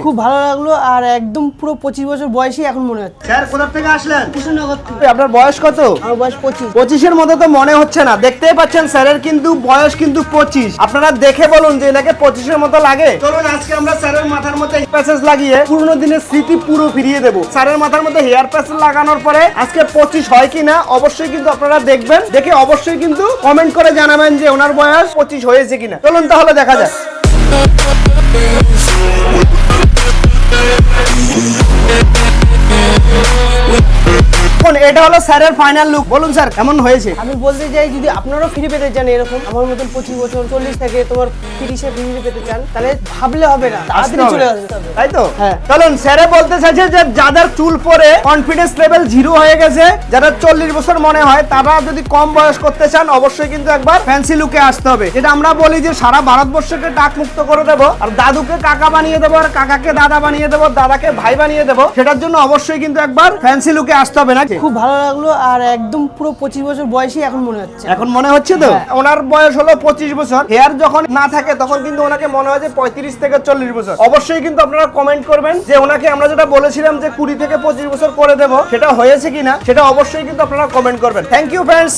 খুব ভালো লাগলো আর একদম পুরো 25 বছর বয়সী এখন মনে হচ্ছে। স্যার কোথা থেকে আসলেন? কৃষ্ণনগর থেকে। আপনার বয়স কত? আমার বয়স 25। 25-এর মতো তো মনে হচ্ছে না, দেখতেই পাচ্ছেন স্যারের কিন্তু বয়স কিন্তু 25। আপনারা দেখে বলুন যে এনাকে 25-এর মতো লাগে। চলুন আজকে আমরা স্যারের মাথার মধ্যে প্যাচেস লাগিয়ে পুরনো দিনের স্মৃতি পুরো ফিরিয়ে দেব। স্যারের মাথার মধ্যে হেয়ার প্যাচেস লাগানোর পরে আজকে 25 হয় কিনা অবশ্যই কিন্তু আপনারা দেখবেন, দেখে অবশ্যই কিন্তু কমেন্ট করে জানাবেন যে ওনার বয়স 25 হয়েছে কিনা। চলুন তাহলে দেখা যাক। এটা হলো স্যারের ফাইনাল লুক। বলুন স্যার কেমন হয়েছে? আমি বলতে চাই যদি আপনারাও ফিরে পেতে চান এরকম আমার মতন 25 বছর 40 থেকে তোমার 30-এ ফিরে পেতে চান তাহলে ভাবলে হবে না, তাড়াতাড়ি চলে আসতে হবে, তাই তো? হ্যাঁ। চলুন স্যারে বলতে চাইছে যে যাদের চুল পরে কনফিডেন্স লেভেল 0 হয়ে গেছে, যারা 40 বছর মনে হয়, তারা যদি কম বয়স করতে চান অবশ্যই কিন্তু একবার ফ্যান্সি লুকে আসতে হবে। যেটা আমরা বলি যে সারা ভারতবর্ষকে টাক মুক্ত করে দেবো, আর দাদুকে কাকা বানিয়ে দেবো, আর কাকাকে দাদা বানিয়ে দেবো, দাদাকে ভাই বানিয়ে দেবো। সেটার জন্য অবশ্যই কিন্তু একবার ফ্যান্সি লুকে আসতে হবে নাকি? খুব ভালো লাগলো আর একদম পুরো 25 বছর বয়সী এখন মনে হচ্ছে। এখন মনে হচ্ছে তো? হ্যাঁ। ওনার বয়স হলো 25 বছর। হেয়ার যখন না থাকে তখন কিন্তু ওনাকে মনে হয় যে 35 থেকে 40 বছর। অবশ্যই কিন্তু আপনারা কমেন্ট করবেন যে ওনাকে আমরা যেটা বলেছিলাম যে 20 থেকে 25 বছর করে দেব, সেটা হয়েছে কিনা, সেটা অবশ্যই কিন্তু আপনারা কমেন্ট করবেন। Thank you friends.